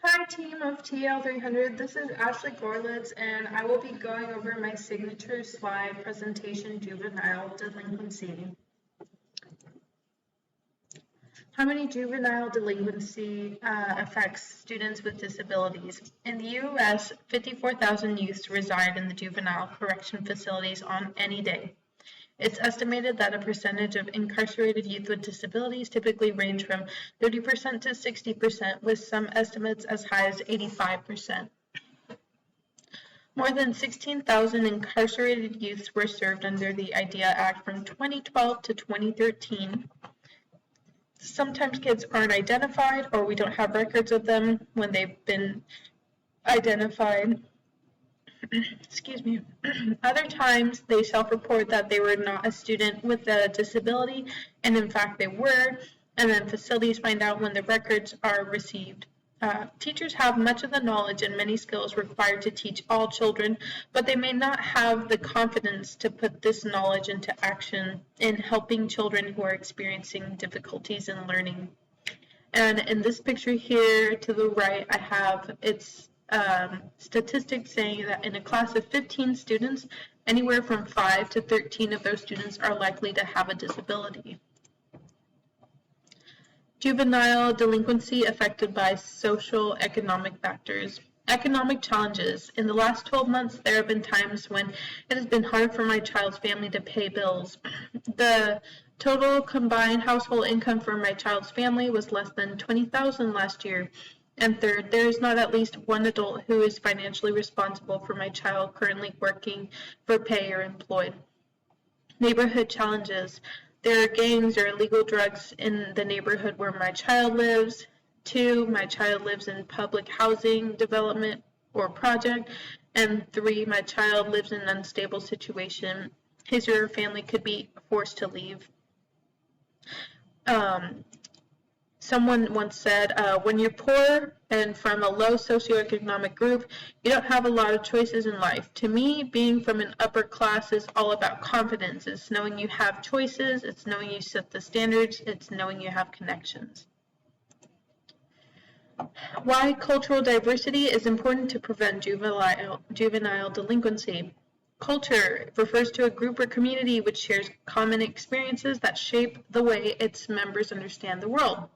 Hi team of TL300, this is Ashley Gorlitz and I will be going over my signature slide presentation, Juvenile Delinquency. How many juvenile delinquency affects students with disabilities? In the U.S., 54,000 youths reside in the juvenile correction facilities on any day. It's estimated that a percentage of incarcerated youth with disabilities typically range from 30% to 60%, with some estimates as high as 85%. More than 16,000 incarcerated youths were served under the IDEA Act from 2012 to 2013. Sometimes kids aren't identified, or we don't have records of them when they've been identified. Excuse me. Other times they self-report that they were not a student with a disability, and in fact they were, and then facilities find out when the records are received. Teachers have much of the knowledge and many skills required to teach all children, but they may not have the confidence to put this knowledge into action in helping children who are experiencing difficulties in learning. And in this picture here to the right, I have statistics saying that in a class of 15 students, anywhere from 5 to 13 of those students are likely to have a disability. Juvenile delinquency affected by social economic factors. Economic challenges. In the last 12 months, there have been times when it has been hard for my child's family to pay bills. The total combined household income for my child's family was less than $20,000 last year. And third, there is not at least one adult who is financially responsible for my child currently working for pay or employed. Neighborhood challenges. There are gangs or illegal drugs in the neighborhood where my child lives. 2, my child lives in public housing development or project. And 3, my child lives in an unstable situation. His or her family could be forced to leave. Someone once said, when you're poor and from a low socioeconomic group, you don't have a lot of choices in life. To me, being from an upper class is all about confidence. It's knowing you have choices. It's knowing you set the standards. It's knowing you have connections. Why cultural diversity is important to prevent juvenile delinquency. Culture refers to a group or community which shares common experiences that shape the way its members understand the world.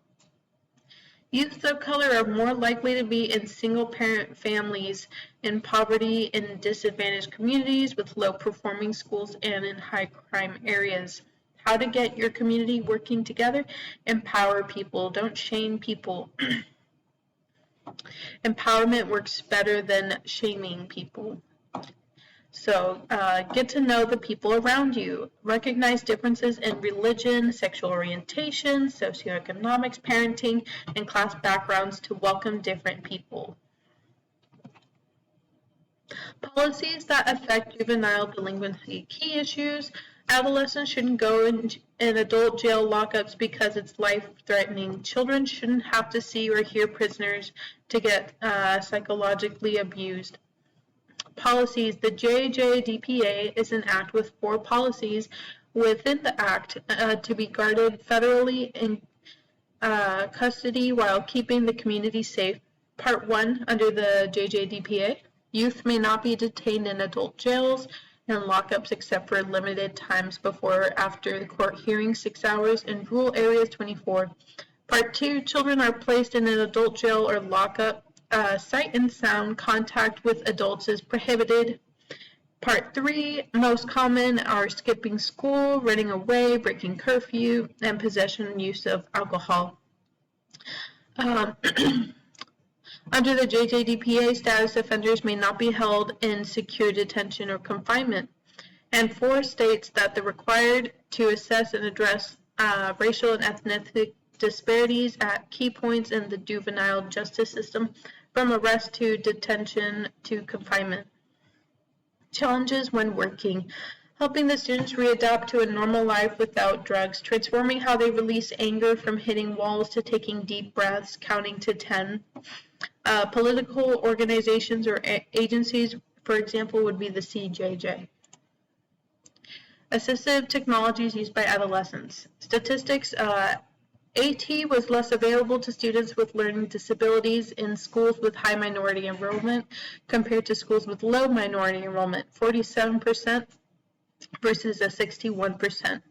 Youth of color are more likely to be in single-parent families, in poverty, in disadvantaged communities, with low-performing schools, and in high-crime areas. How to get your community working together? Empower people. Don't shame people. Empowerment works better than shaming people. So get to know the people around you. Recognize differences in religion, sexual orientation, socioeconomics, parenting, and class backgrounds to welcome different people. Policies that affect juvenile delinquency. Key issues. Adolescents shouldn't go in adult jail lockups because it's life-threatening. Children shouldn't have to see or hear prisoners to get psychologically abused. Policies. The JJDPA is an act with 4 policies within the act to be guarded federally in custody while keeping the community safe. Part 1 under the JJDPA. Youth may not be detained in adult jails and lockups except for limited times before or after the court hearing, 6 hours, in rural areas, 24. Part 2, children are placed in an adult jail or lockup. Sight and sound contact with adults is prohibited. Part 3, most common are skipping school, running away, breaking curfew, and possession and use of alcohol. Under the JJDPA, status offenders may not be held in secure detention or confinement. And 4 states that they're required to assess and address racial and ethnic disparities at key points in the juvenile justice system, from arrest to detention to confinement. Challenges when working. Helping the students readapt to a normal life without drugs, transforming how they release anger from hitting walls to taking deep breaths, counting to 10. Political organizations or agencies, for example, would be the CJJ. Assistive technologies used by adolescents. Statistics AT was less available to students with learning disabilities in schools with high minority enrollment compared to schools with low minority enrollment, 47% versus a 61%.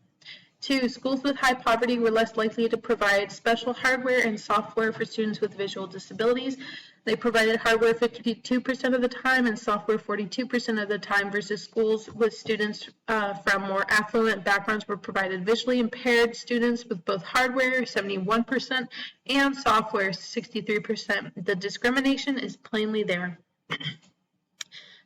2. Schools with high poverty were less likely to provide special hardware and software for students with visual disabilities. They provided hardware 52% of the time and software 42% of the time, versus schools with students from more affluent backgrounds were provided visually impaired students with both hardware 71% and software 63%. The discrimination is plainly there.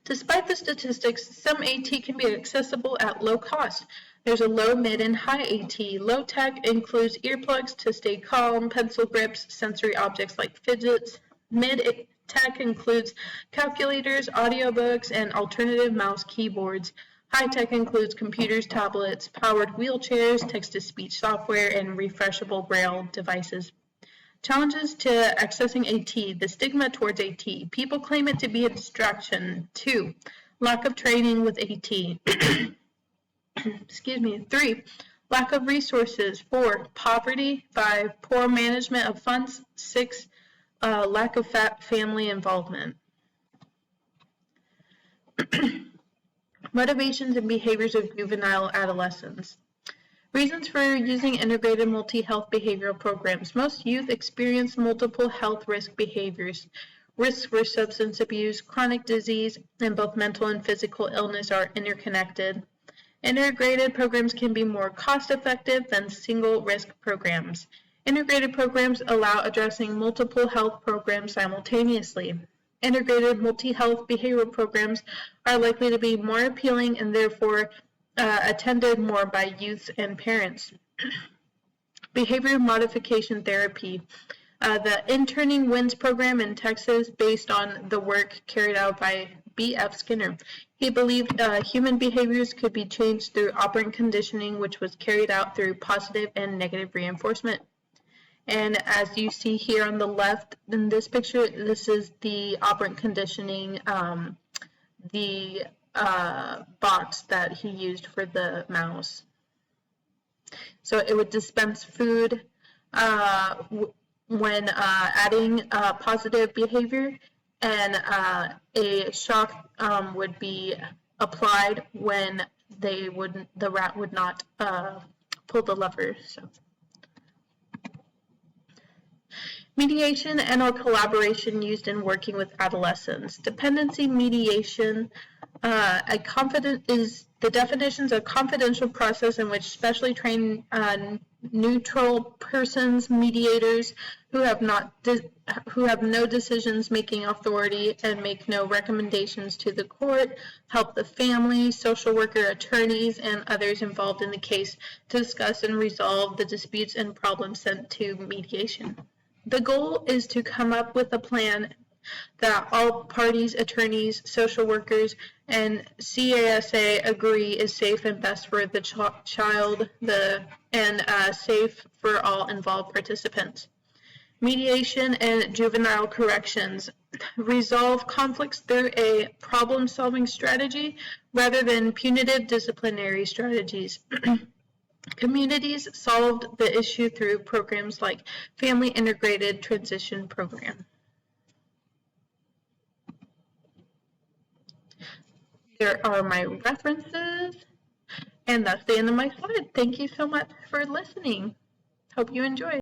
Despite the statistics, some AT can be accessible at low cost. There's a low, mid, and high AT. Low tech includes earplugs to stay calm, pencil grips, sensory objects like fidgets. Mid tech includes calculators, audiobooks, and alternative mouse keyboards. High tech includes computers, tablets, powered wheelchairs, text-to-speech software, and refreshable braille devices. Challenges to accessing AT, the stigma towards AT. People claim it to be a distraction. 2, lack of training with AT. Excuse me. 3, lack of resources. 4, poverty. 5, poor management of funds. 6, lack of family involvement. Motivations and behaviors of juvenile adolescents. Reasons for using integrated multi-health behavioral programs. Most youth experience multiple health risk behaviors. Risks for substance abuse, chronic disease, and both mental and physical illness are interconnected. Integrated programs can be more cost-effective than single risk programs. Integrated programs allow addressing multiple health programs simultaneously. Integrated multi-health behavioral programs are likely to be more appealing and therefore attended more by youth and parents. Behavior modification therapy. The Interning Wins program in Texas, based on the work carried out by B.F. Skinner. He believed human behaviors could be changed through operant conditioning, which was carried out through positive and negative reinforcement. And as you see here on the left in this picture, this is the operant conditioning, the box that he used for the mouse. So it would dispense food when adding positive behavior, and a shock would be applied when the rat would not pull the lever. So. Mediation and or collaboration used in working with adolescents. Dependency mediation is the definitions of confidential process in which specially trained neutral persons, mediators, who have no decisions making authority and make no recommendations to the court, help the family, social worker, attorneys, and others involved in the case to discuss and resolve the disputes and problems sent to mediation. The goal is to come up with a plan that all parties, attorneys, social workers, and CASA agree is safe and best for the child and safe for all involved participants. Mediation and juvenile corrections. Resolve conflicts through a problem-solving strategy rather than punitive disciplinary strategies. Communities solved the issue through programs like Family Integrated Transition Program. There are my references, and that's the end of my slide. Thank you so much for listening. Hope you enjoyed.